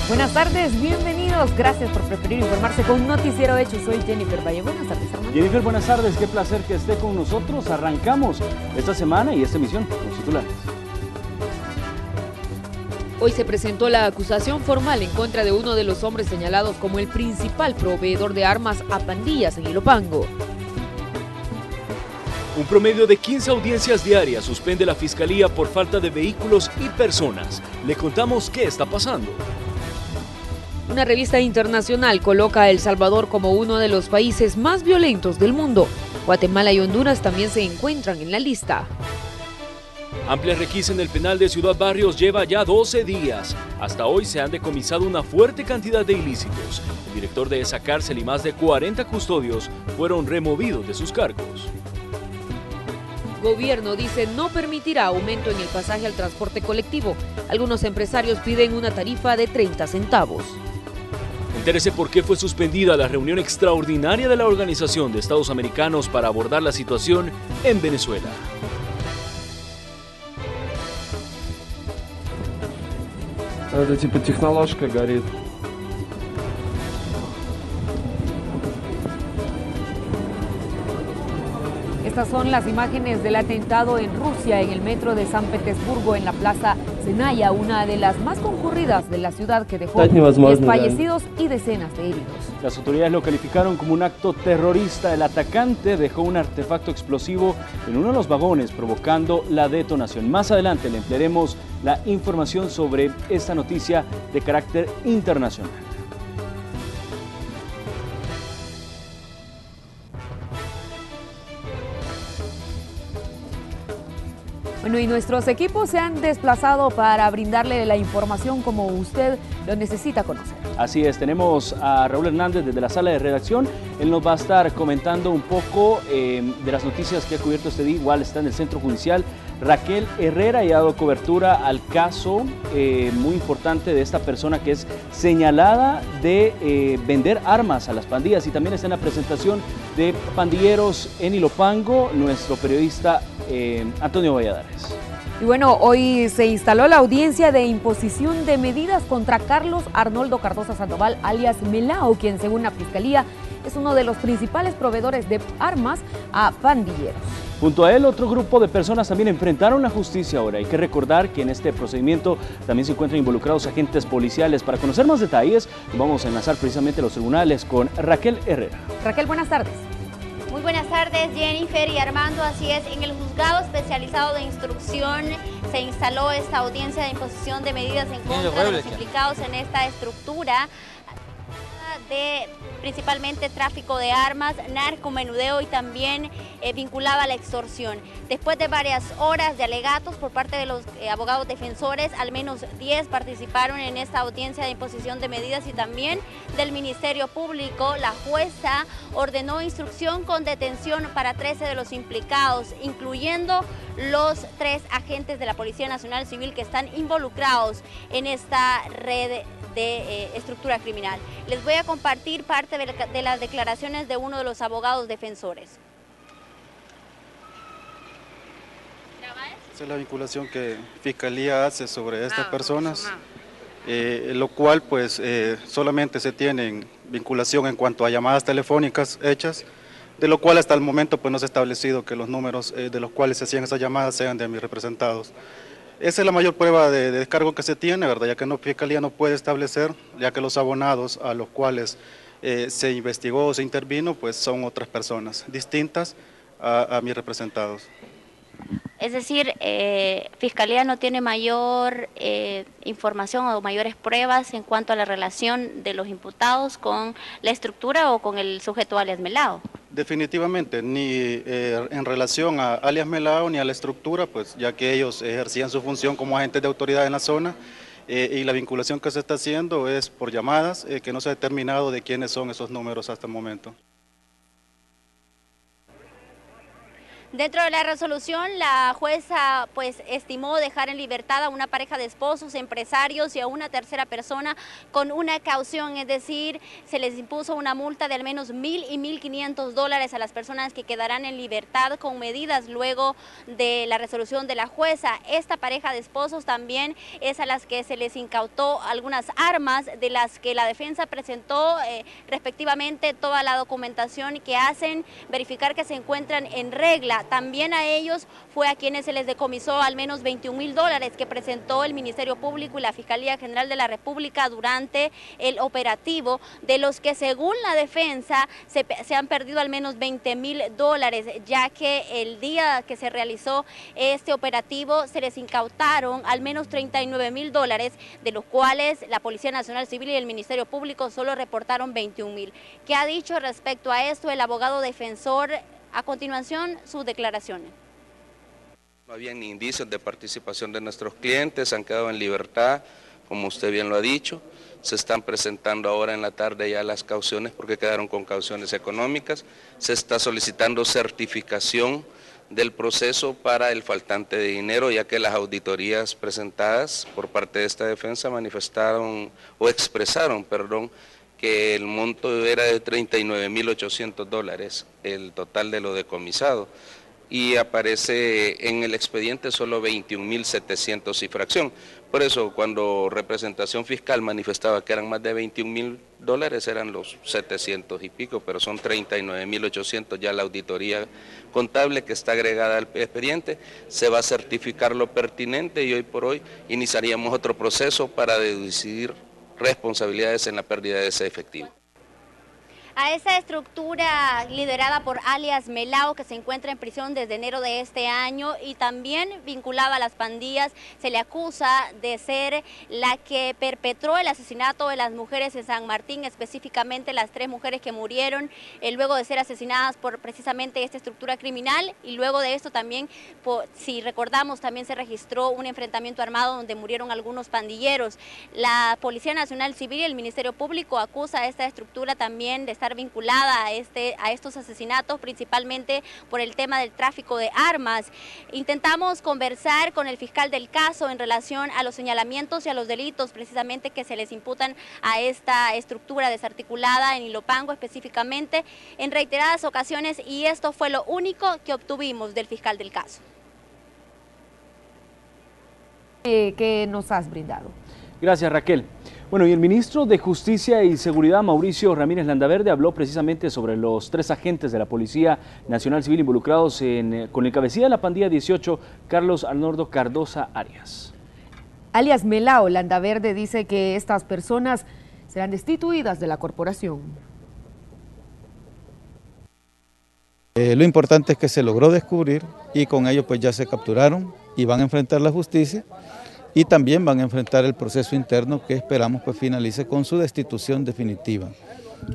Buenas tardes, bienvenidos. Gracias por preferir informarse con Noticiero Hecho. Soy Jennifer Valle. Buenas tardes, Armando. Jennifer, buenas tardes. Qué placer que esté con nosotros. Arrancamos esta semana y esta emisión con los titulares. Hoy se presentó la acusación formal en contra de uno de los hombres señalados como el principal proveedor de armas a pandillas en Ilopango. Un promedio de 15 audiencias diarias suspende la Fiscalía por falta de vehículos y personas. Le contamos qué está pasando. Una revista internacional coloca a El Salvador como uno de los países más violentos del mundo. Guatemala y Honduras también se encuentran en la lista. Amplia requisa en el penal de Ciudad Barrios lleva ya 12 días. Hasta hoy se han decomisado una fuerte cantidad de ilícitos. El director de esa cárcel y más de 40 custodios fueron removidos de sus cargos. Gobierno dice no permitirá aumento en el pasaje al transporte colectivo. Algunos empresarios piden una tarifa de 30 centavos. Entérese por qué fue suspendida la reunión extraordinaria de la Organización de Estados Americanos para abordar la situación en Venezuela. Это типа техноложка горит. Estas son las imágenes del atentado en Rusia, en el metro de San Petersburgo, en la plaza Zenaya, una de las más concurridas de la ciudad, que dejó 10 fallecidos y decenas de heridos. Las autoridades lo calificaron como un acto terrorista. El atacante dejó un artefacto explosivo en uno de los vagones, provocando la detonación. Más adelante le emplearemos la información sobre esta noticia de carácter internacional. Bueno, y nuestros equipos se han desplazado para brindarle la información como usted lo necesita conocer. Así es, tenemos a Raúl Hernández desde la sala de redacción. Él nos va a estar comentando un poco de las noticias que ha cubierto este día. Igual está en el centro judicial Raquel Herrera y ha dado cobertura al caso muy importante de esta persona que es señalada de vender armas a las pandillas. Y también está en la presentación de Pandilleros en Ilopango nuestro periodista Antonio Valladares. Y bueno, hoy se instaló la audiencia de imposición de medidas contra Carlos Arnoldo Cardosa Sandoval, alias Melao, quien según la Fiscalía es uno de los principales proveedores de armas a pandilleros. Junto a él, otro grupo de personas también enfrentaron la justicia ahora. Hay que recordar que en este procedimiento también se encuentran involucrados agentes policiales. Para conocer más detalles, vamos a enlazar precisamente a los tribunales con Raquel Herrera. Raquel, buenas tardes. Muy buenas tardes, Jennifer y Armando. Así es, en el juzgado especializado de instrucción se instaló esta audiencia de imposición de medidas en contra de los implicados en esta estructura de principalmente tráfico de armas, narcomenudeo y también vinculada a la extorsión. Después de varias horas de alegatos por parte de los abogados defensores, al menos 10 participaron en esta audiencia de imposición de medidas y también del Ministerio Público. La jueza ordenó instrucción con detención para 13 de los implicados, incluyendo los 3 agentes de la Policía Nacional Civil que están involucrados en esta red de estructura criminal. Les voy a compartir parte de las declaraciones de uno de los abogados defensores. Esa es la vinculación que Fiscalía hace sobre estas personas, lo cual pues solamente se tienen vinculación en cuanto a llamadas telefónicas hechas, de lo cual hasta el momento pues no se ha establecido que los números de los cuales se hacían esas llamadas sean de mis representados. Esa es la mayor prueba de descargo que se tiene, ¿verdad? Ya que Fiscalía no puede establecer, ya que los abonados a los cuales se investigó o se intervino, pues son otras personas distintas a mis representados. Es decir, Fiscalía no tiene mayor información o mayores pruebas en cuanto a la relación de los imputados con la estructura o con el sujeto alias Melao. Definitivamente, ni en relación a alias Melao ni a la estructura, pues ya que ellos ejercían su función como agentes de autoridad en la zona y la vinculación que se está haciendo es por llamadas, que no se ha determinado de quiénes son esos números hasta el momento. Dentro de la resolución, la jueza pues estimó dejar en libertad a una pareja de esposos, empresarios y a una tercera persona con una caución, es decir, se les impuso una multa de al menos $1.000 y $1.500 a las personas que quedarán en libertad con medidas luego de la resolución de la jueza. Esta pareja de esposos también es a las que se les incautó algunas armas de las que la defensa presentó respectivamente toda la documentación que hacen verificar que se encuentran en regla. También a ellos fue a quienes se les decomisó al menos $21.000 que presentó el Ministerio Público y la Fiscalía General de la República durante el operativo, de los que según la defensa se han perdido al menos $20.000, ya que el día que se realizó este operativo se les incautaron al menos $39.000, de los cuales la Policía Nacional Civil y el Ministerio Público solo reportaron 21.000. ¿Qué ha dicho respecto a esto el abogado defensor? A continuación, sus declaraciones. No había ni indicios de participación de nuestros clientes, han quedado en libertad, como usted bien lo ha dicho. Se están presentando ahora en la tarde ya las cauciones porque quedaron con cauciones económicas. Se está solicitando certificación del proceso para el faltante de dinero, ya que las auditorías presentadas por parte de esta defensa manifestaron o expresaron, perdón, que el monto era de $39.800, el total de lo decomisado, y aparece en el expediente solo 21.700 y fracción. Por eso, cuando representación fiscal manifestaba que eran más de $21.000, eran los 700 y pico, pero son 39.800 ya la auditoría contable que está agregada al expediente. Se va a certificar lo pertinente y hoy por hoy iniciaríamos otro proceso para deducir responsabilidades en la pérdida de ese efectivo. A esa estructura liderada por alias Melao, que se encuentra en prisión desde enero de este año y también vinculada a las pandillas, se le acusa de ser la que perpetró el asesinato de las mujeres en San Martín, específicamente las 3 mujeres que murieron luego de ser asesinadas por precisamente esta estructura criminal, y luego de esto también, si recordamos, también se registró un enfrentamiento armado donde murieron algunos pandilleros. La Policía Nacional Civil y el Ministerio Público acusa a esta estructura también de estar vinculada a estos asesinatos, principalmente por el tema del tráfico de armas. Intentamos conversar con el fiscal del caso en relación a los señalamientos y a los delitos precisamente que se les imputan a esta estructura desarticulada en Ilopango específicamente en reiteradas ocasiones, y esto fue lo único que obtuvimos del fiscal del caso. ¿Qué nos has brindado? Gracias, Raquel. Bueno, y el ministro de Justicia y Seguridad, Mauricio Ramírez Landaverde, habló precisamente sobre los 3 agentes de la Policía Nacional Civil involucrados con el cabecilla de la pandilla 18, Carlos Arnoldo Cardosa Arias. Alias Melao, Landaverde dice que estas personas serán destituidas de la corporación. Lo importante es que se logró descubrir y con ello pues ya se capturaron y van a enfrentar la justicia. Y también van a enfrentar el proceso interno que esperamos pues finalice con su destitución definitiva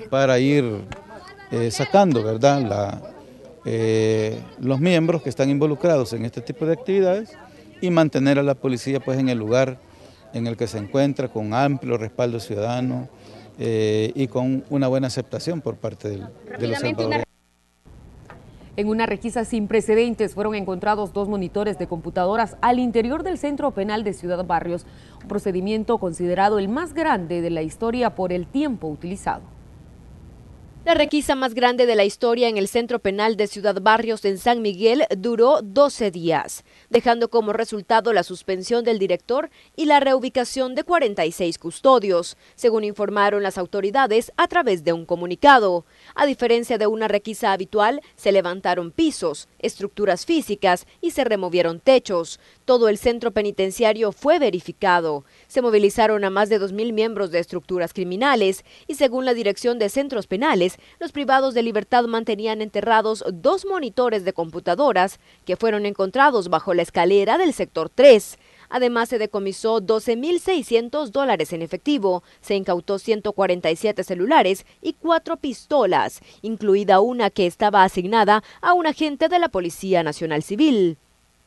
para ir sacando, ¿verdad?, los miembros que están involucrados en este tipo de actividades y mantener a la policía pues en el lugar en el que se encuentra, con amplio respaldo ciudadano y con una buena aceptación por parte de los salvadoreños. En una requisa sin precedentes fueron encontrados 2 monitores de computadoras al interior del Centro Penal de Ciudad Barrios, un procedimiento considerado el más grande de la historia por el tiempo utilizado. La requisa más grande de la historia en el Centro Penal de Ciudad Barrios en San Miguel duró 12 días, dejando como resultado la suspensión del director y la reubicación de 46 custodios, según informaron las autoridades a través de un comunicado. A diferencia de una requisa habitual, se levantaron pisos, estructuras físicas y se removieron techos. Todo el centro penitenciario fue verificado. Se movilizaron a más de 2.000 miembros de estructuras criminales y según la Dirección de Centros Penales, los privados de libertad mantenían enterrados 2 monitores de computadoras que fueron encontrados bajo la escalera del sector 3. Además, se decomisó $12.600 en efectivo, se incautó 147 celulares y 4 pistolas, incluida una que estaba asignada a un agente de la Policía Nacional Civil.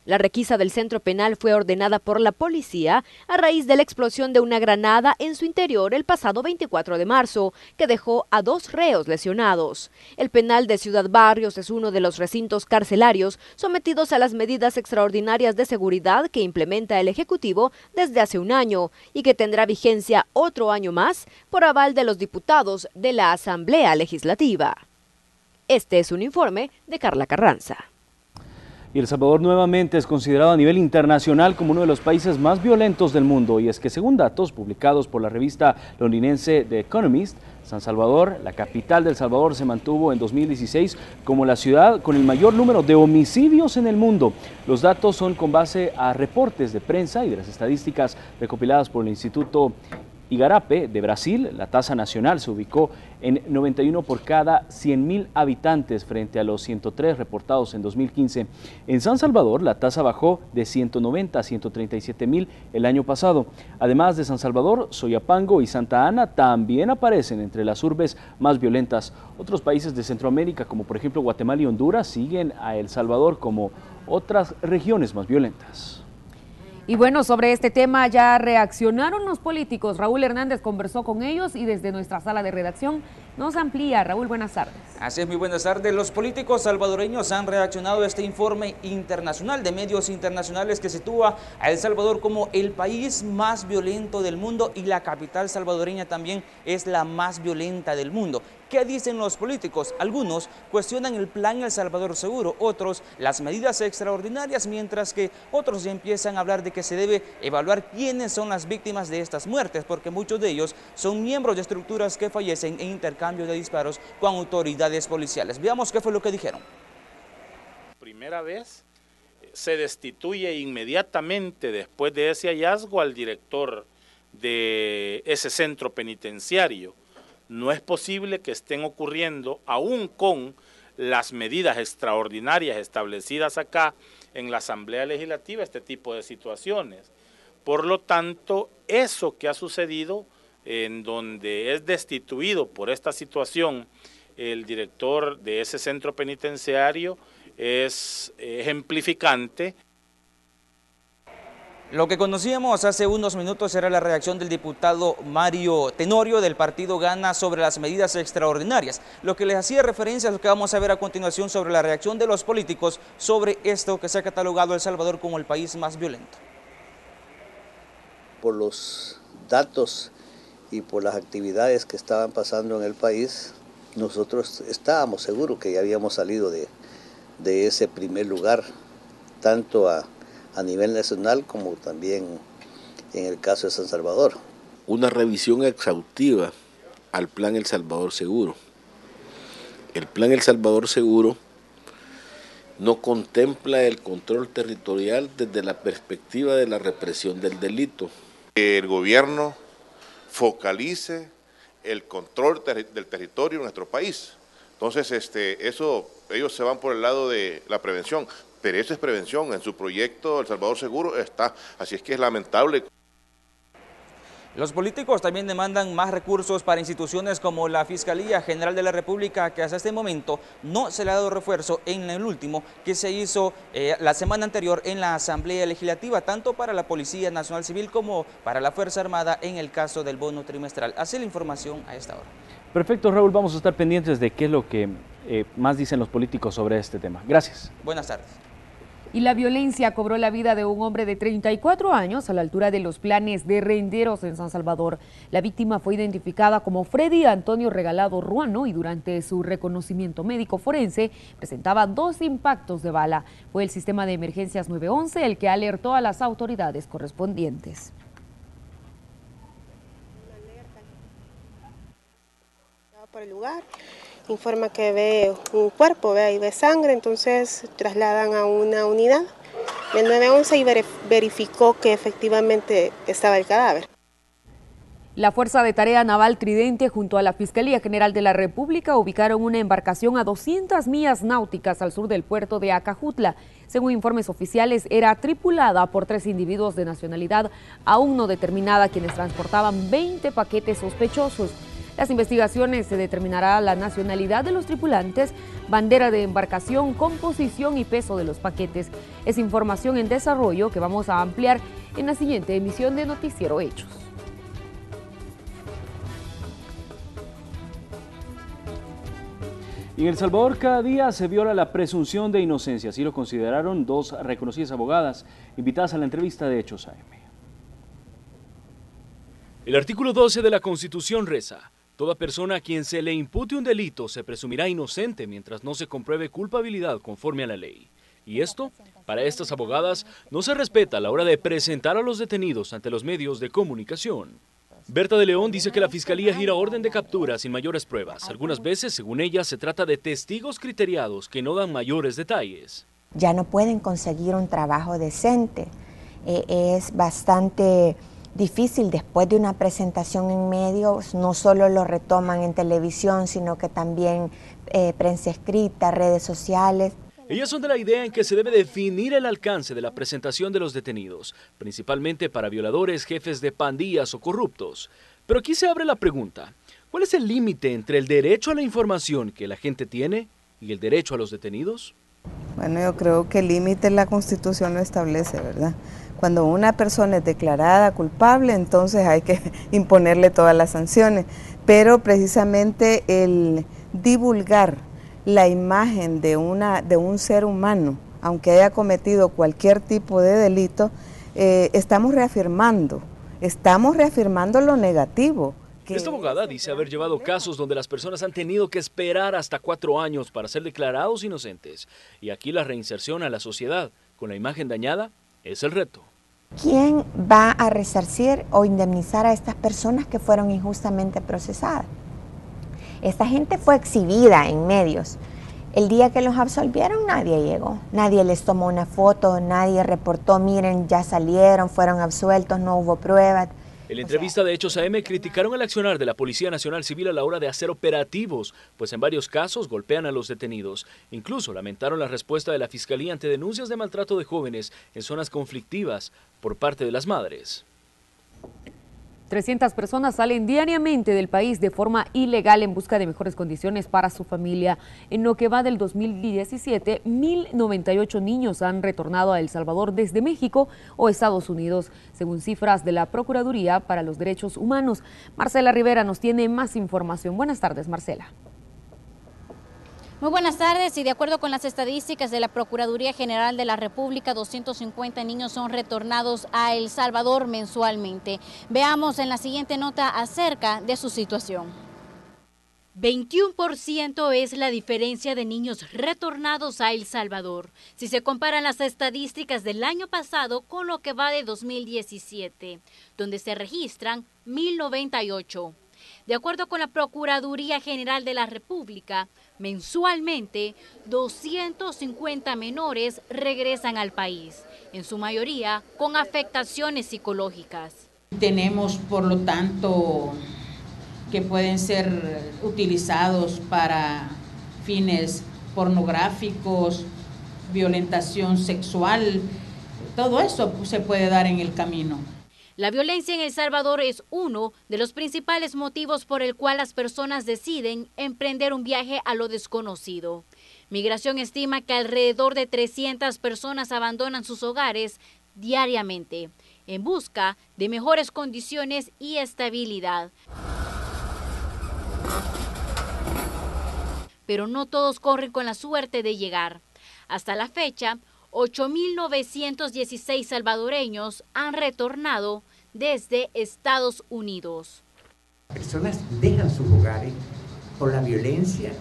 La requisa del centro penal fue ordenada por la policía a raíz de la explosión de una granada en su interior el pasado 24 de marzo, que dejó a 2 reos lesionados. El penal de Ciudad Barrios es uno de los recintos carcelarios sometidos a las medidas extraordinarias de seguridad que implementa el Ejecutivo desde hace un año y que tendrá vigencia otro año más por aval de los diputados de la Asamblea Legislativa. Este es un informe de Carla Carranza. Y El Salvador nuevamente es considerado a nivel internacional como uno de los países más violentos del mundo, y es que según datos publicados por la revista londinense The Economist, San Salvador, la capital de El Salvador, se mantuvo en 2016 como la ciudad con el mayor número de homicidios en el mundo. Los datos son con base a reportes de prensa y de las estadísticas recopiladas por el Instituto Igarape de Brasil. La tasa nacional se ubicó en 91 por cada 100.000 habitantes frente a los 103 reportados en 2015. En San Salvador la tasa bajó de 190 a 137.000 el año pasado. Además de San Salvador, Soyapango y Santa Ana también aparecen entre las urbes más violentas. Otros países de Centroamérica, como por ejemplo Guatemala y Honduras, siguen a El Salvador como otras regiones más violentas. Y bueno, sobre este tema ya reaccionaron los políticos. Raúl Hernández conversó con ellos y desde nuestra sala de redacción nos amplía. Raúl, buenas tardes. Así es, muy buenas tardes. Los políticos salvadoreños han reaccionado a este informe internacional de medios internacionales que sitúa a El Salvador como el país más violento del mundo, y la capital salvadoreña también es la más violenta del mundo. ¿Qué dicen los políticos? Algunos cuestionan el plan El Salvador Seguro, otros las medidas extraordinarias, mientras que otros ya empiezan a hablar de que se debe evaluar quiénes son las víctimas de estas muertes, porque muchos de ellos son miembros de estructuras que fallecen en intercambio de disparos con autoridades policiales. Veamos qué fue lo que dijeron. Primera vez se destituye inmediatamente después de ese hallazgo al director de ese centro penitenciario. No es posible que estén ocurriendo, aún con las medidas extraordinarias establecidas acá en la Asamblea Legislativa, este tipo de situaciones. Por lo tanto, eso que ha sucedido, en donde es destituido por esta situación el director de ese centro penitenciario, es ejemplificante. Lo que conocíamos hace unos minutos era la reacción del diputado Mario Tenorio del partido Gana sobre las medidas extraordinarias. Lo que les hacía referencia es lo que vamos a ver a continuación sobre la reacción de los políticos sobre esto que se ha catalogado El Salvador como el país más violento. Por los datos y por las actividades que estaban pasando en el país, nosotros estábamos seguros que ya habíamos salido de ese primer lugar, tanto a nivel nacional como también en el caso de San Salvador. Una revisión exhaustiva al Plan El Salvador Seguro. El Plan El Salvador Seguro no contempla el control territorial desde la perspectiva de la represión del delito. El gobierno focalice el control del territorio en nuestro país. Entonces, ellos se van por el lado de la prevención, pero eso es prevención. En su proyecto El Salvador Seguro está, así es que es lamentable. Los políticos también demandan más recursos para instituciones como la Fiscalía General de la República, que hasta este momento no se le ha dado refuerzo en el último que se hizo la semana anterior en la Asamblea Legislativa, tanto para la Policía Nacional Civil como para la Fuerza Armada en el caso del bono trimestral. Así la información a esta hora. Perfecto, Raúl, vamos a estar pendientes de qué es lo que más dicen los políticos sobre este tema. Gracias. Buenas tardes. Y la violencia cobró la vida de un hombre de 34 años a la altura de los Planes de Renderos en San Salvador. La víctima fue identificada como Freddy Antonio Regalado Ruano y durante su reconocimiento médico forense presentaba 2 impactos de bala. Fue el sistema de emergencias 911 el que alertó a las autoridades correspondientes. Por el lugar, informa que ve un cuerpo, ve sangre, entonces trasladan a una unidad del 911 y verificó que efectivamente estaba el cadáver. La Fuerza de Tarea Naval Tridente junto a la Fiscalía General de la República ubicaron una embarcación a 200 millas náuticas al sur del puerto de Acajutla. Según informes oficiales, era tripulada por 3 individuos de nacionalidad aún no determinada, quienes transportaban 20 paquetes sospechosos. Las investigaciones se determinará la nacionalidad de los tripulantes, bandera de embarcación, composición y peso de los paquetes. Es información en desarrollo que vamos a ampliar en la siguiente emisión de Noticiero Hechos. En El Salvador cada día se viola la presunción de inocencia, así lo consideraron dos reconocidas abogadas invitadas a la entrevista de Hechos AM. El artículo 12 de la Constitución reza: toda persona a quien se le impute un delito se presumirá inocente mientras no se compruebe culpabilidad conforme a la ley. Y esto, para estas abogadas, no se respeta a la hora de presentar a los detenidos ante los medios de comunicación. Berta de León dice que la Fiscalía gira orden de captura sin mayores pruebas. Algunas veces, según ella, se trata de testigos criteriados que no dan mayores detalles. Ya no pueden conseguir un trabajo decente. Es bastante difícil después de una presentación en medios, no solo lo retoman en televisión, sino que también prensa escrita, redes sociales. Ellas son de la idea en que se debe definir el alcance de la presentación de los detenidos, principalmente para violadores, jefes de pandillas o corruptos. Pero aquí se abre la pregunta: ¿cuál es el límite entre el derecho a la información que la gente tiene y el derecho a los detenidos? Bueno, yo creo que el límite la Constitución lo establece, ¿verdad? Cuando una persona es declarada culpable, entonces hay que imponerle todas las sanciones. Pero precisamente el divulgar la imagen de un ser humano, aunque haya cometido cualquier tipo de delito, estamos reafirmando lo negativo. Esta abogada dice haber llevado casos donde las personas han tenido que esperar hasta 4 años para ser declarados inocentes. Y aquí la reinserción a la sociedad con la imagen dañada es el reto. ¿Quién va a resarcir o indemnizar a estas personas que fueron injustamente procesadas? Esta gente fue exhibida en medios. El día que los absolvieron nadie llegó, nadie les tomó una foto, nadie reportó, miren, ya salieron, fueron absueltos, no hubo pruebas. En la entrevista de Hechos AM criticaron el accionar de la Policía Nacional Civil a la hora de hacer operativos, pues en varios casos golpean a los detenidos. Incluso lamentaron la respuesta de la Fiscalía ante denuncias de maltrato de jóvenes en zonas conflictivas por parte de las madres. 300 personas salen diariamente del país de forma ilegal en busca de mejores condiciones para su familia. En lo que va del 2017, 1.098 niños han retornado a El Salvador desde México o Estados Unidos, según cifras de la Procuraduría para los Derechos Humanos. Marcela Rivera nos tiene más información. Buenas tardes, Marcela. Muy buenas tardes, y de acuerdo con las estadísticas de la Procuraduría General de la República, 250 niños son retornados a El Salvador mensualmente. Veamos en la siguiente nota acerca de su situación. 21% es la diferencia de niños retornados a El Salvador, si se comparan las estadísticas del año pasado con lo que va de 2017, donde se registran 1.098. De acuerdo con la Procuraduría General de la República, mensualmente 250 menores regresan al país, en su mayoría con afectaciones psicológicas. Tenemos, por lo tanto, que pueden ser utilizados para fines pornográficos, violentación sexual, todo eso se puede dar en el camino. La violencia en El Salvador es uno de los principales motivos por el cual las personas deciden emprender un viaje a lo desconocido. Migración estima que alrededor de 300 personas abandonan sus hogares diariamente en busca de mejores condiciones y estabilidad. Pero no todos corren con la suerte de llegar. Hasta la fecha, 8.916 salvadoreños han retornado desde Estados Unidos. Personas dejan sus hogares por la violencia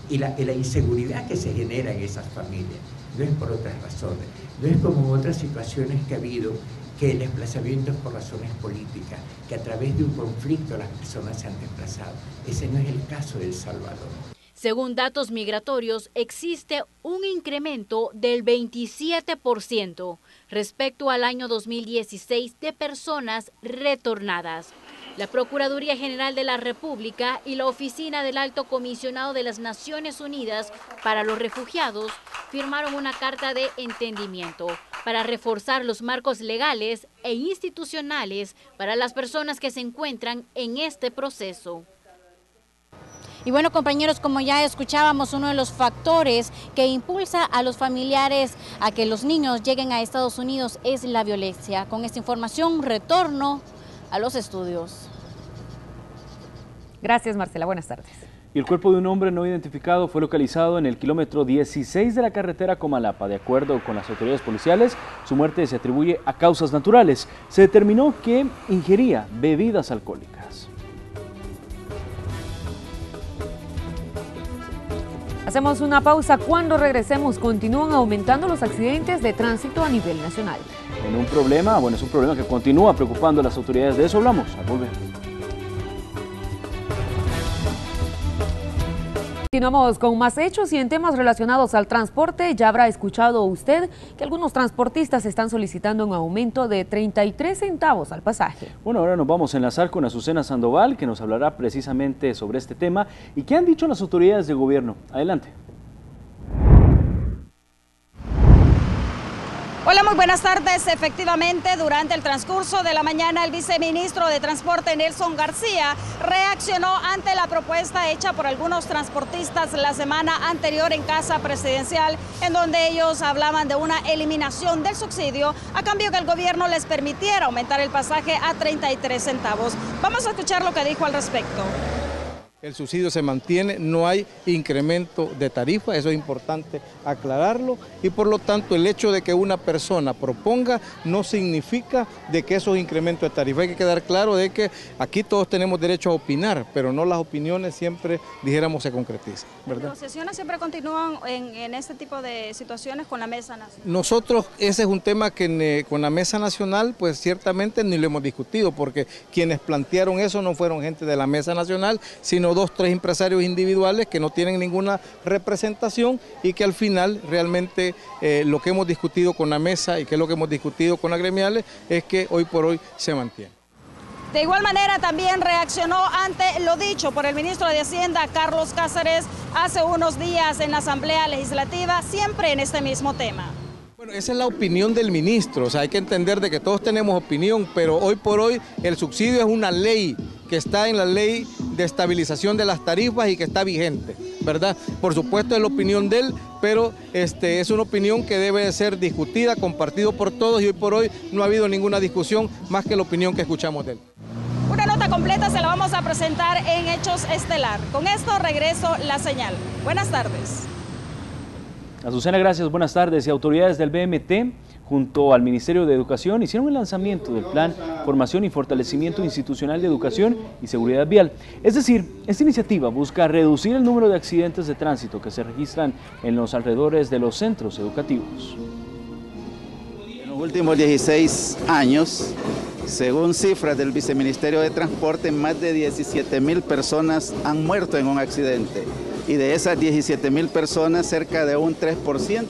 y la inseguridad que se genera en esas familias. No es por otras razones, no es como en otras situaciones que ha habido, que el desplazamiento es por razones políticas, que a través de un conflicto las personas se han desplazado. Ese no es el caso de El Salvador. Según datos migratorios, existe un incremento del 27% respecto al año 2016 de personas retornadas. La Procuraduría General de la República y la Oficina del Alto Comisionado de las Naciones Unidas para los Refugiados firmaron una carta de entendimiento para reforzar los marcos legales e institucionales para las personas que se encuentran en este proceso. Y bueno, compañeros, como ya escuchábamos, uno de los factores que impulsa a los familiares a que los niños lleguen a Estados Unidos es la violencia. Con esta información retorno a los estudios. Gracias, Marcela. Buenas tardes. Y el cuerpo de un hombre no identificado fue localizado en el kilómetro 16 de la carretera Comalapa. De acuerdo con las autoridades policiales, su muerte se atribuye a causas naturales. Se determinó que ingería bebidas alcohólicas. Hacemos una pausa. Cuando regresemos, continúan aumentando los accidentes de tránsito a nivel nacional. Es un problema que continúa preocupando a las autoridades. De eso hablamos al volver. Continuamos con más hechos y en temas relacionados al transporte. Ya habrá escuchado usted que algunos transportistas están solicitando un aumento de 33 centavos al pasaje. Bueno, ahora nos vamos a enlazar con Azucena Sandoval, que nos hablará precisamente sobre este tema y qué han dicho las autoridades de gobierno. Adelante. Hola, muy buenas tardes. Efectivamente, durante el transcurso de la mañana, el viceministro de Transporte, Nelson García, reaccionó ante la propuesta hecha por algunos transportistas la semana anterior en Casa Presidencial, en donde ellos hablaban de una eliminación del subsidio a cambio que el gobierno les permitiera aumentar el pasaje a 33 centavos. Vamos a escuchar lo que dijo al respecto. El subsidio se mantiene, no hay incremento de tarifa, eso es importante aclararlo, y por lo tanto el hecho de que una persona proponga no significa de que eso es incremento de tarifa. Hay que quedar claro de que aquí todos tenemos derecho a opinar, pero no las opiniones siempre, dijéramos, se concretizan, ¿verdad? Las negociaciones siempre continúan en este tipo de situaciones con la Mesa Nacional. Nosotros, ese es un tema que con la Mesa Nacional, pues ciertamente ni lo hemos discutido, porque quienes plantearon eso no fueron gente de la Mesa Nacional, sino 2 o 3 empresarios individuales que no tienen ninguna representación y que al final realmente lo que hemos discutido con la mesa y que es lo que hemos discutido con las gremiales es que hoy por hoy se mantiene. De igual manera también reaccionó ante lo dicho por el ministro de Hacienda, Carlos Cáceres, hace unos días en la Asamblea Legislativa, siempre en este mismo tema. Bueno, esa es la opinión del ministro, o sea, hay que entender de que todos tenemos opinión, pero hoy por hoy el subsidio es una ley que está en la ley de estabilización de las tarifas y que está vigente, ¿verdad? Por supuesto es la opinión de él, pero es una opinión que debe de ser discutida, compartido por todos y hoy por hoy no ha habido ninguna discusión más que la opinión que escuchamos de él. Una nota completa se la vamos a presentar en Hechos Estelar. Con esto regreso la señal. Buenas tardes. Azucena, gracias, buenas tardes. Y autoridades del BMT, junto al Ministerio de Educación, hicieron el lanzamiento del Plan Formación y Fortalecimiento Institucional de Educación y Seguridad Vial. Es decir, esta iniciativa busca reducir el número de accidentes de tránsito que se registran en los alrededores de los centros educativos. En los últimos 16 años, según cifras del Viceministerio de Transporte, más de 17.000 personas han muerto en un accidente. Y de esas 17.000 personas, cerca de un 3%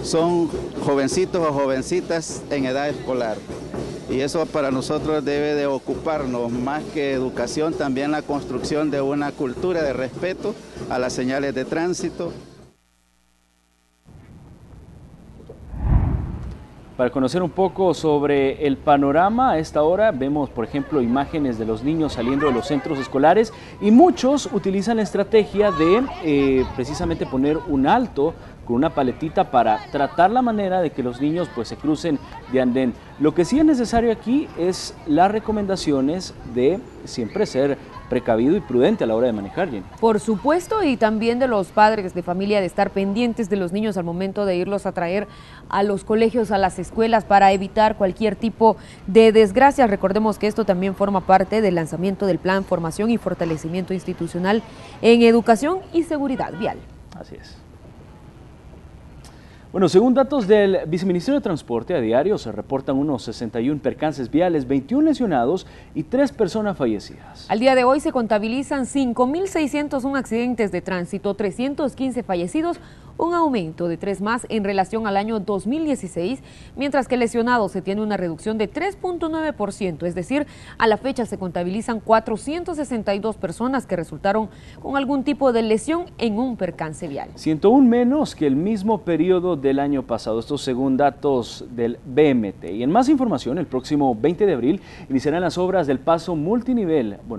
son jovencitos o jovencitas en edad escolar. Y eso para nosotros debe de ocuparnos, más que educación, también la construcción de una cultura de respeto a las señales de tránsito. Para conocer un poco sobre el panorama, a esta hora vemos, por ejemplo, imágenes de los niños saliendo de los centros escolares y muchos utilizan la estrategia de precisamente poner un alto con una paletita para tratar la manera de que los niños pues se crucen de andén. Lo que sí es necesario aquí es las recomendaciones de siempre ser precavido y prudente a la hora de manejar, Jenny. Por supuesto, y también de los padres de familia de estar pendientes de los niños al momento de irlos a traer a los colegios, a las escuelas, para evitar cualquier tipo de desgracia. Recordemos que esto también forma parte del lanzamiento del Plan Formación y Fortalecimiento Institucional en Educación y Seguridad Vial. Así es. Bueno, según datos del Viceministerio de Transporte, a diario se reportan unos 61 percances viales, 21 lesionados y 3 personas fallecidas. Al día de hoy se contabilizan 5.601 accidentes de tránsito, 315 fallecidos, un aumento de 3 más en relación al año 2016, mientras que lesionados se tiene una reducción de 3.9%, es decir, a la fecha se contabilizan 462 personas que resultaron con algún tipo de lesión en un percance vial. 101 menos que el mismo periodo del año pasado, esto según datos del BMT. Y en más información, el próximo 20 de abril iniciarán las obras del paso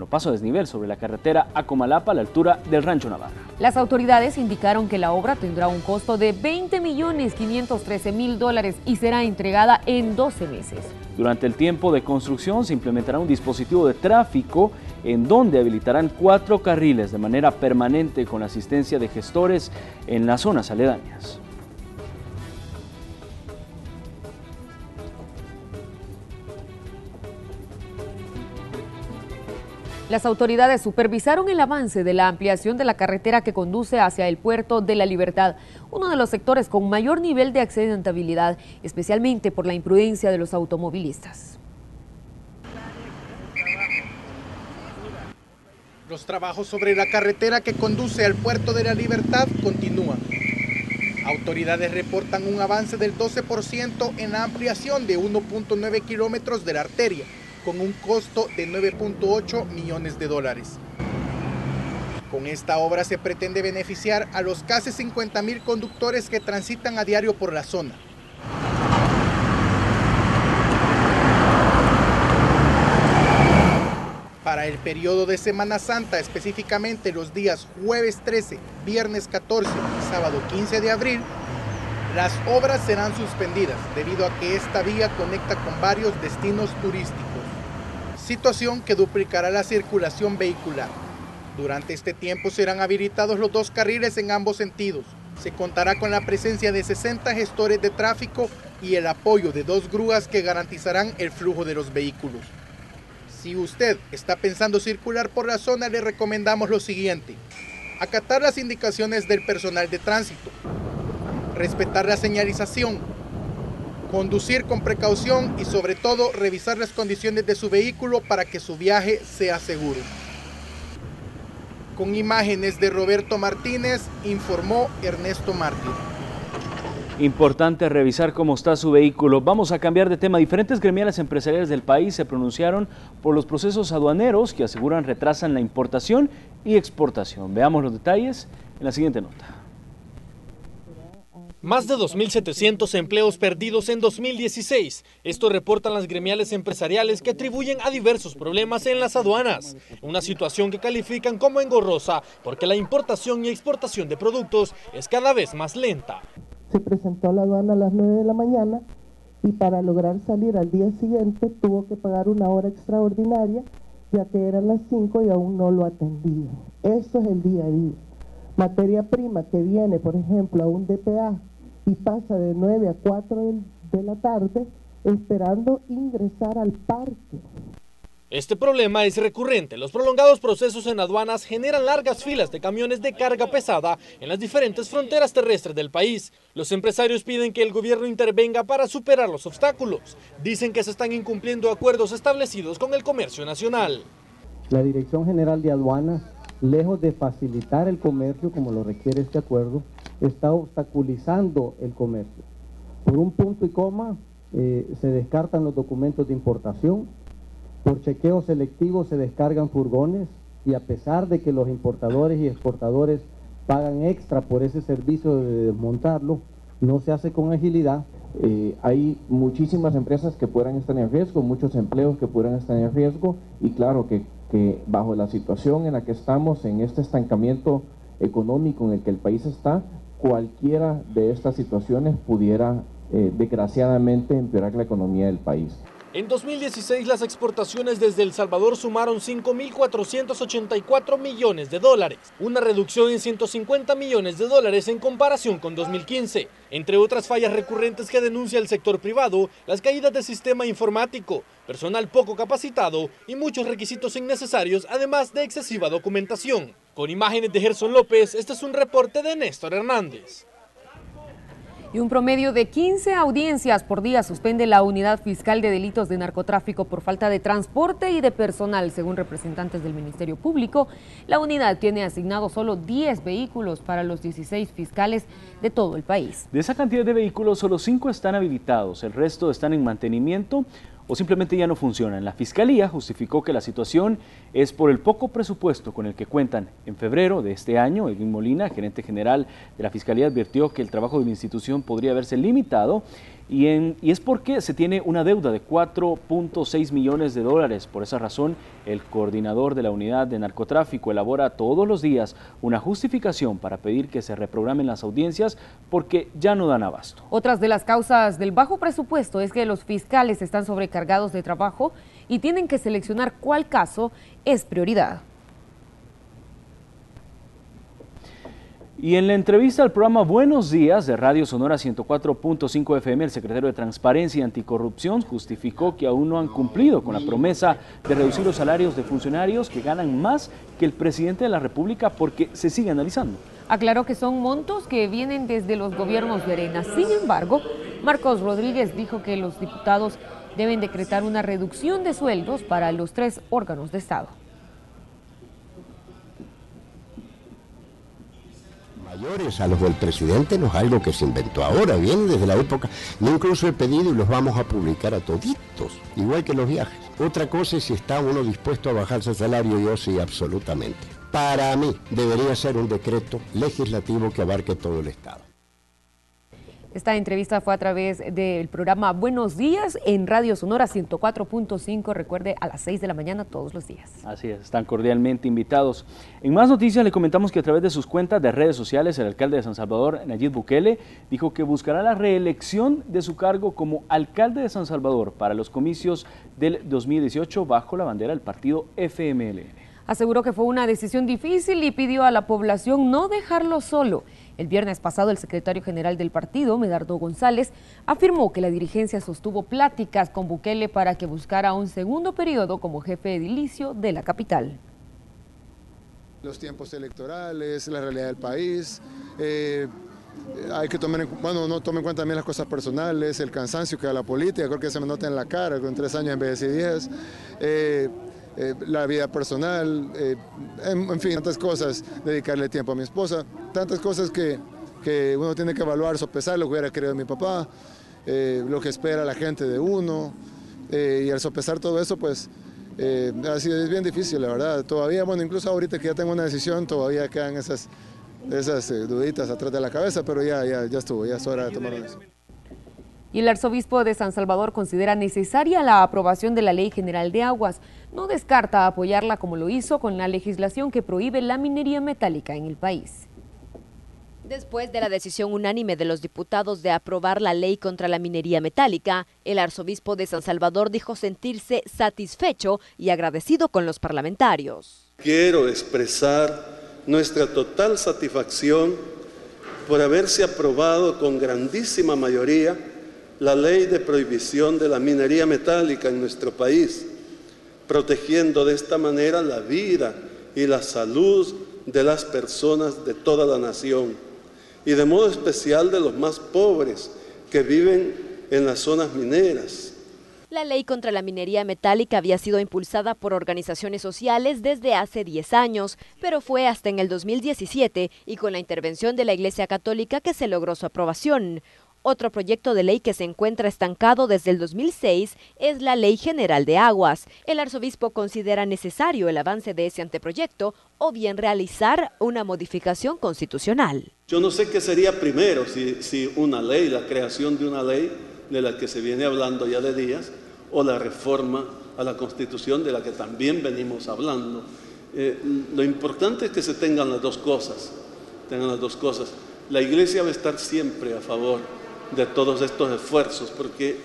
paso a desnivel sobre la carretera a Comalapa a la altura del Rancho Navarra. Las autoridades indicaron que la obra tendrá un costo de $20.513.000 y será entregada en 12 meses. Durante el tiempo de construcción se implementará un dispositivo de tráfico en donde habilitarán 4 carriles de manera permanente con asistencia de gestores en las zonas aledañas. Las autoridades supervisaron el avance de la ampliación de la carretera que conduce hacia el Puerto de la Libertad, uno de los sectores con mayor nivel de accidentabilidad, especialmente por la imprudencia de los automovilistas. Los trabajos sobre la carretera que conduce al Puerto de la Libertad continúan. Autoridades reportan un avance del 12% en la ampliación de 1.9 kilómetros de la arteria, con un costo de $9.8 millones. Con esta obra se pretende beneficiar a los casi 50.000 conductores que transitan a diario por la zona. Para el periodo de Semana Santa, específicamente los días jueves 13, viernes 14 y sábado 15 de abril, las obras serán suspendidas debido a que esta vía conecta con varios destinos turísticos, situación que duplicará la circulación vehicular. Durante este tiempo serán habilitados los 2 carriles en ambos sentidos. Se contará con la presencia de 60 gestores de tráfico y el apoyo de 2 grúas que garantizarán el flujo de los vehículos. Si usted está pensando circular por la zona, le recomendamos lo siguiente: acatar las indicaciones del personal de tránsito, respetar la señalización, conducir con precaución y sobre todo revisar las condiciones de su vehículo para que su viaje sea seguro. Con imágenes de Roberto Martínez, informó Ernesto Mártir. Importante revisar cómo está su vehículo. Vamos a cambiar de tema. Diferentes gremiales empresariales del país se pronunciaron por los procesos aduaneros que aseguran retrasan la importación y exportación. Veamos los detalles en la siguiente nota. Más de 2.700 empleos perdidos en 2016. Esto reportan las gremiales empresariales que atribuyen a diversos problemas en las aduanas. Una situación que califican como engorrosa porque la importación y exportación de productos es cada vez más lenta. Se presentó a la aduana a las 9 de la mañana y para lograr salir al día siguiente tuvo que pagar una hora extraordinaria, ya que eran las 5 y aún no lo atendía. Eso es el día a día. Materia prima que viene, por ejemplo, a un DPA y pasa de 9 a 4 de la tarde esperando ingresar al parque. Este problema es recurrente. Los prolongados procesos en aduanas generan largas filas de camiones de carga pesada en las diferentes fronteras terrestres del país. Los empresarios piden que el gobierno intervenga para superar los obstáculos. Dicen que se están incumpliendo acuerdos establecidos con el comercio nacional. La Dirección General de Aduanas, lejos de facilitar el comercio como lo requiere este acuerdo, está obstaculizando el comercio. Por un punto y coma se descartan los documentos de importación. Por chequeo selectivo se descargan furgones y a pesar de que los importadores y exportadores pagan extra por ese servicio de desmontarlo, no se hace con agilidad. Hay muchísimas empresas que pudieran estar en riesgo, muchos empleos que pudieran estar en riesgo y claro que bajo la situación en la que estamos, en este estancamiento económico en el que el país está, cualquiera de estas situaciones pudiera desgraciadamente empeorar la economía del país. En 2016 las exportaciones desde El Salvador sumaron $5.484 millones, una reducción en $150 millones en comparación con 2015. Entre otras fallas recurrentes que denuncia el sector privado, las caídas del sistema informático, personal poco capacitado y muchos requisitos innecesarios, además de excesiva documentación. Con imágenes de Gerson López, este es un reporte de Néstor Hernández. Y un promedio de 15 audiencias por día suspende la Unidad Fiscal de Delitos de Narcotráfico por falta de transporte y de personal. Según representantes del Ministerio Público, la unidad tiene asignados solo 10 vehículos para los 16 fiscales de todo el país. De esa cantidad de vehículos, solo 5 están habilitados, el resto están en mantenimiento o simplemente ya no funcionan. La Fiscalía justificó que la situación es por el poco presupuesto con el que cuentan. En febrero de este año, Edwin Molina, gerente general de la Fiscalía, advirtió que el trabajo de la institución podría haberse limitado y es porque se tiene una deuda de 4.6 millones de dólares. Por esa razón, el coordinador de la unidad de narcotráfico elabora todos los días una justificación para pedir que se reprogramen las audiencias porque ya no dan abasto. Otras de las causas del bajo presupuesto es que los fiscales están sobrecargados de trabajo y tienen que seleccionar cuál caso es prioridad. Y en la entrevista al programa Buenos Días de Radio Sonora 104.5 FM, el secretario de Transparencia y Anticorrupción justificó que aún no han cumplido con la promesa de reducir los salarios de funcionarios que ganan más que el presidente de la República porque se sigue analizando. Aclaró que son montos que vienen desde los gobiernos de Arena. Sin embargo, Marcos Rodríguez dijo que los diputados deben decretar una reducción de sueldos para los 3 órganos de Estado. Mayores a los del presidente no es algo que se inventó ahora, viene desde la época. Yo incluso he pedido y los vamos a publicar a toditos, igual que los viajes. Otra cosa es si está uno dispuesto a bajarse el salario, yo sí, absolutamente. Para mí debería ser un decreto legislativo que abarque todo el Estado. Esta entrevista fue a través del programa Buenos Días en Radio Sonora 104.5, recuerde, a las 6 de la mañana todos los días. Así es, están cordialmente invitados. En más noticias le comentamos que a través de sus cuentas de redes sociales, el alcalde de San Salvador, Nayib Bukele, dijo que buscará la reelección de su cargo como alcalde de San Salvador para los comicios del 2018 bajo la bandera del partido FMLN. Aseguró que fue una decisión difícil y pidió a la población no dejarlo solo. El viernes pasado, el secretario general del partido, Medardo González, afirmó que la dirigencia sostuvo pláticas con Bukele para que buscara un segundo periodo como jefe edilicio de la capital. Los tiempos electorales, la realidad del país, hay que tomar no tome en cuenta también las cosas personales, el cansancio que da la política, creo que se me nota en la cara, con 3 años envejecí 10. La vida personal, en fin, tantas cosas, dedicarle tiempo a mi esposa, tantas cosas que uno tiene que evaluar, sopesar lo que hubiera querido mi papá, lo que espera la gente de uno, y al sopesar todo eso, pues, así es bien difícil, la verdad. Todavía, bueno, incluso ahorita que ya tengo una decisión, todavía quedan esas duditas atrás de la cabeza, pero ya estuvo, ya es hora de tomar una decisión. Y el arzobispo de San Salvador considera necesaria la aprobación de la Ley General de Aguas. No descarta apoyarla como lo hizo con la legislación que prohíbe la minería metálica en el país. Después de la decisión unánime de los diputados de aprobar la ley contra la minería metálica, el arzobispo de San Salvador dijo sentirse satisfecho y agradecido con los parlamentarios. Quiero expresar nuestra total satisfacción por haberse aprobado con grandísima mayoría la ley de prohibición de la minería metálica en nuestro país, protegiendo de esta manera la vida y la salud de las personas de toda la nación y de modo especial de los más pobres que viven en las zonas mineras. La ley contra la minería metálica había sido impulsada por organizaciones sociales desde hace 10 años, pero fue hasta en el 2017 y con la intervención de la Iglesia Católica que se logró su aprobación. Otro proyecto de ley que se encuentra estancado desde el 2006 es la Ley General de Aguas. El arzobispo considera necesario el avance de ese anteproyecto o bien realizar una modificación constitucional. Yo no sé qué sería primero, si una ley, la creación de una ley de la que se viene hablando ya de días, o la reforma a la Constitución de la que también venimos hablando. Lo importante es que se tengan las dos cosas. La Iglesia va a estar siempre a favor de todos estos esfuerzos,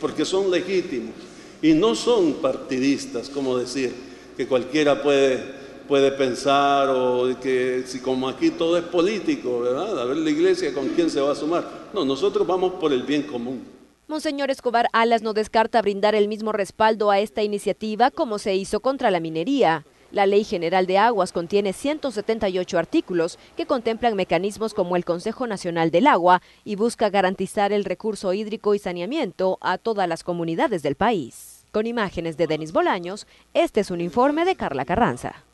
porque son legítimos y no son partidistas, como decir que cualquiera puede pensar, o que si como aquí todo es político, ¿verdad? A ver la Iglesia con quién se va a sumar. No, nosotros vamos por el bien común. Monseñor Escobar Alas no descarta brindar el mismo respaldo a esta iniciativa como se hizo contra la minería. La Ley General de Aguas contiene 178 artículos que contemplan mecanismos como el Consejo Nacional del Agua y busca garantizar el recurso hídrico y saneamiento a todas las comunidades del país. Con imágenes de Denis Bolaños, este es un informe de Carla Carranza.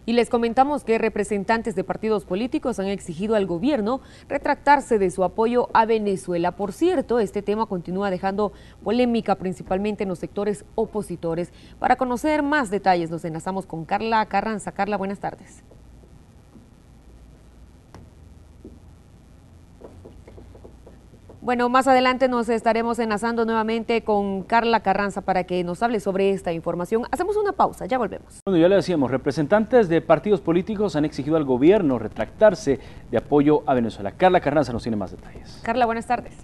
Y les comentamos que representantes de partidos políticos han exigido al gobierno retractarse de su apoyo a Venezuela. Por cierto, este tema continúa dejando polémica principalmente en los sectores opositores. Para conocer más detalles nos enlazamos con Carla Carranza. Carla, buenas tardes. Bueno, más adelante nos estaremos enlazando nuevamente con Carla Carranza para que nos hable sobre esta información. Hacemos una pausa, ya volvemos. Bueno, ya le decíamos, representantes de partidos políticos han exigido al gobierno retractarse de apoyo a Venezuela. Carla Carranza nos tiene más detalles. Carla, buenas tardes.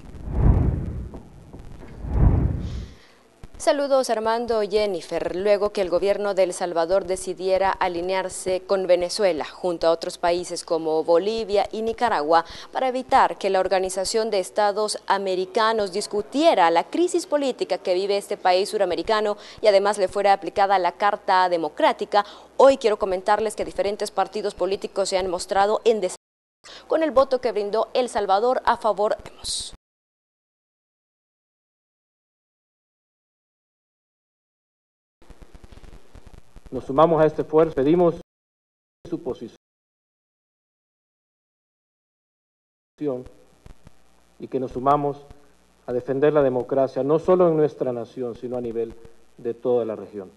Saludos Armando, Jennifer. Luego que el gobierno de El Salvador decidiera alinearse con Venezuela junto a otros países como Bolivia y Nicaragua para evitar que la Organización de Estados Americanos discutiera la crisis política que vive este país suramericano y además le fuera aplicada la Carta Democrática, hoy quiero comentarles que diferentes partidos políticos se han mostrado en desacuerdo con el voto que brindó El Salvador a favor de Podemos. Nos sumamos a este esfuerzo, pedimos su posición y que nos sumamos a defender la democracia, no solo en nuestra nación, sino a nivel de toda la región.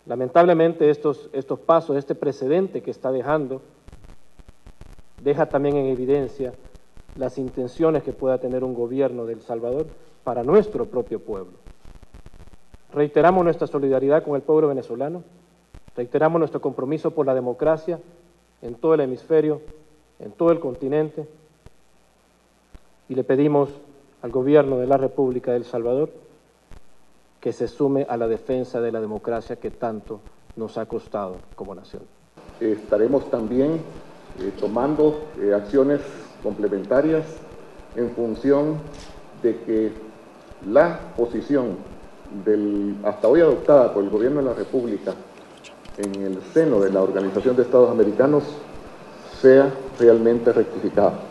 Lamentablemente estos pasos, este precedente que está dejando, deja también en evidencia las intenciones que pueda tener un gobierno de El Salvador para nuestro propio pueblo. Reiteramos nuestra solidaridad con el pueblo venezolano, reiteramos nuestro compromiso por la democracia en todo el hemisferio, en todo el continente, y le pedimos al gobierno de la República de El Salvador que se sume a la defensa de la democracia que tanto nos ha costado como nación. Estaremos también tomando acciones complementarias en función de que la posición hasta hoy adoptada por el gobierno de la República en el seno de la Organización de Estados Americanos sea realmente rectificada.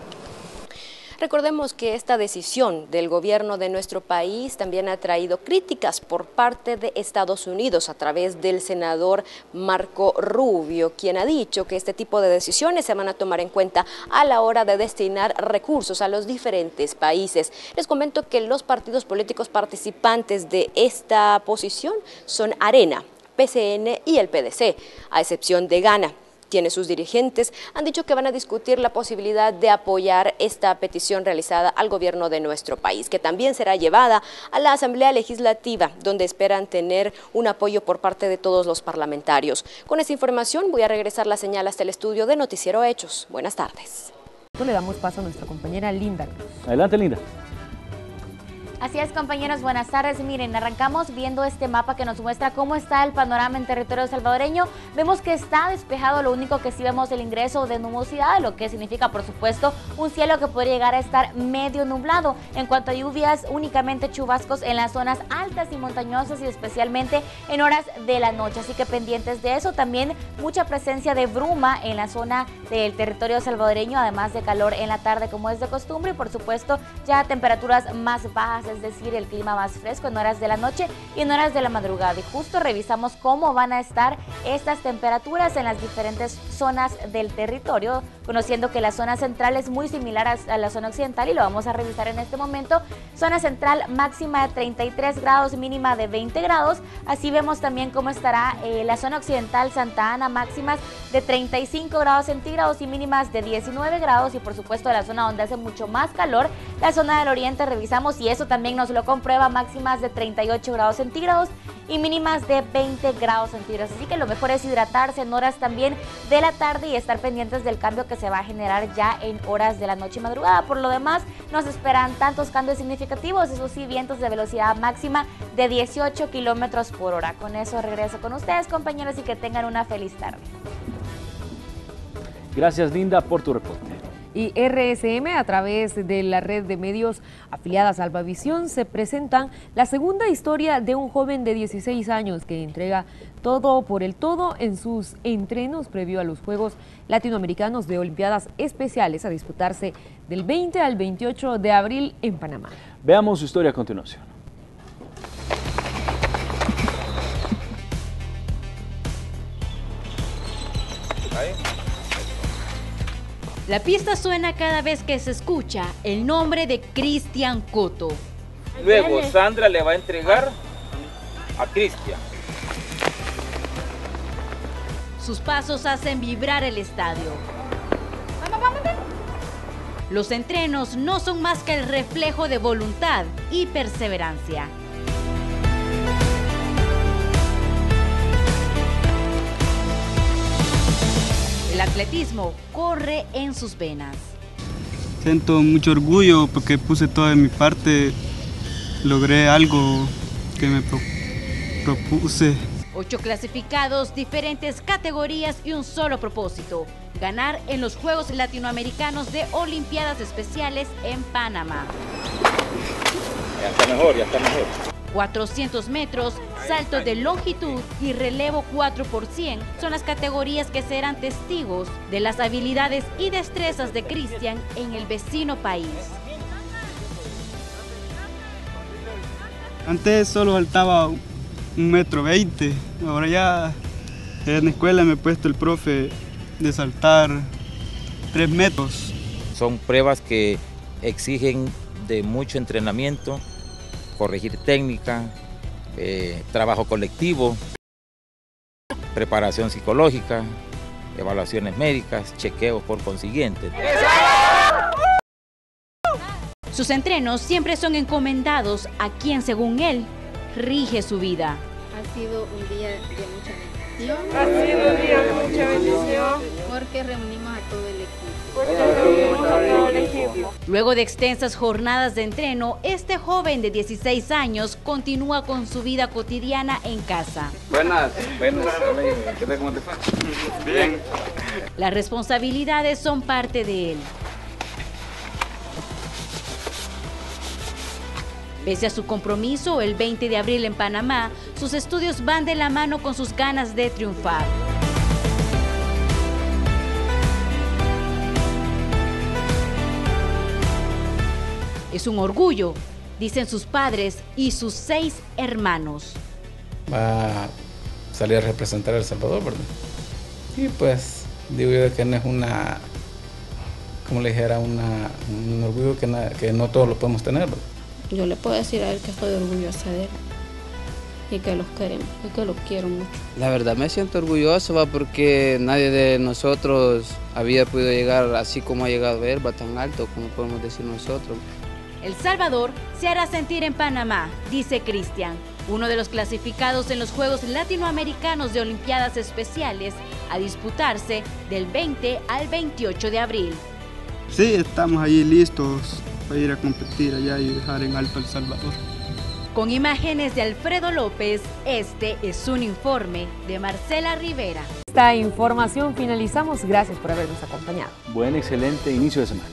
Recordemos que esta decisión del gobierno de nuestro país también ha traído críticas por parte de Estados Unidos a través del senador Marco Rubio, quien ha dicho que este tipo de decisiones se van a tomar en cuenta a la hora de destinar recursos a los diferentes países. Les comento que los partidos políticos participantes de esta posición son Arena, PCN y el PDC, a excepción de Gana. Quienes sus dirigentes han dicho que van a discutir la posibilidad de apoyar esta petición realizada al gobierno de nuestro país, que también será llevada a la Asamblea Legislativa, donde esperan tener un apoyo por parte de todos los parlamentarios. Con esta información voy a regresar la señal hasta el estudio de Noticiero Hechos. Buenas tardes. Le damos paso a nuestra compañera Linda Cruz. Adelante, Linda. Así es, compañeros, buenas tardes. Miren, arrancamos viendo este mapa que nos muestra cómo está el panorama en territorio salvadoreño. Vemos que está despejado, lo único que sí vemos el ingreso de nubosidad, lo que significa, por supuesto, un cielo que podría llegar a estar medio nublado. En cuanto a lluvias, únicamente chubascos en las zonas altas y montañosas y especialmente en horas de la noche. Así que pendientes de eso, también mucha presencia de bruma en la zona del territorio salvadoreño, además de calor en la tarde como es de costumbre y, por supuesto, ya temperaturas más bajas, es decir, el clima más fresco en horas de la noche y en horas de la madrugada. Y justo revisamos cómo van a estar estas temperaturas en las diferentes zonas del territorio, conociendo que la zona central es muy similar a la zona occidental y lo vamos a revisar en este momento. Zona central máxima de 33 grados, mínima de 20 grados. Así vemos también cómo estará la zona occidental, Santa Ana, máximas de 35 grados centígrados y mínimas de 19 grados. Y por supuesto la zona donde hace mucho más calor, la zona del oriente, revisamos y eso también nos lo comprueba, máximas de 38 grados centígrados y mínimas de 20 grados centígrados. Así que lo mejor es hidratarse en horas también de la tarde y estar pendientes del cambio que se va a generar ya en horas de la noche y madrugada. Por lo demás, nos esperan tantos cambios significativos, eso sí, vientos de velocidad máxima de 18 kilómetros por hora. Con eso regreso con ustedes, compañeros, y que tengan una feliz tarde. Gracias, Linda, por tu reporte. y RSM, a través de la red de medios afiliadas a Albavisión, se presentan la segunda historia de un joven de 16 años que entrega todo por el todo en sus entrenos previo a los Juegos Latinoamericanos de Olimpiadas Especiales a disputarse del 20 al 28 de abril en Panamá. Veamos su historia a continuación. La pista suena cada vez que se escucha el nombre de Cristian Coto. Luego Sandra le va a entregar a Cristian. Sus pasos hacen vibrar el estadio. Los entrenos no son más que el reflejo de voluntad y perseverancia. El atletismo corre en sus venas. Siento mucho orgullo porque puse todo de mi parte, logré algo que me propuse. 8 clasificados, diferentes categorías y un solo propósito: ganar en los Juegos Latinoamericanos de Olimpiadas Especiales en Panamá. Ya está mejor, ya está mejor. 400 metros, salto de longitud y relevo 4x100 son las categorías que serán testigos de las habilidades y destrezas de Cristian en el vecino país. Antes solo saltaba 1,20 m, ahora ya en la escuela me he puesto el profe de saltar 3 metros. Son pruebas que exigen de mucho entrenamiento, corregir técnica, trabajo colectivo, preparación psicológica, evaluaciones médicas, chequeos por consiguiente. Sus entrenos siempre son encomendados a quien, según él, rige su vida. Ha sido un día de mucha bendición. Ha sido un día de mucha bendición. Porque reunimos a todo el equipo. Luego de extensas jornadas de entreno, este joven de 16 años continúa con su vida cotidiana en casa. Buenas. ¿Cómo te fue? Bien. Las responsabilidades son parte de él. Pese a su compromiso el 20 de abril en Panamá, sus estudios van de la mano con sus ganas de triunfar. Es un orgullo, dicen sus padres y sus 6 hermanos. Va a salir a representar a El Salvador, ¿verdad? Y pues digo yo que no es una, como le dijera, un orgullo que no todos lo podemos tener, ¿verdad? Yo le puedo decir a él que estoy orgullosa de él y que los queremos y que los quiero mucho. La verdad me siento orgulloso, porque nadie de nosotros había podido llegar así como ha llegado él, va tan alto como podemos decir nosotros. El Salvador se hará sentir en Panamá, dice Cristian, uno de los clasificados en los Juegos Latinoamericanos de Olimpiadas Especiales a disputarse del 20 al 28 de abril. Sí, estamos allí listos para ir a competir allá y dejar en alto El Salvador. Con imágenes de Alfredo López, este es un informe de Marcela Rivera. Esta información finalizamos. Gracias por habernos acompañado. Buen, excelente inicio de semana.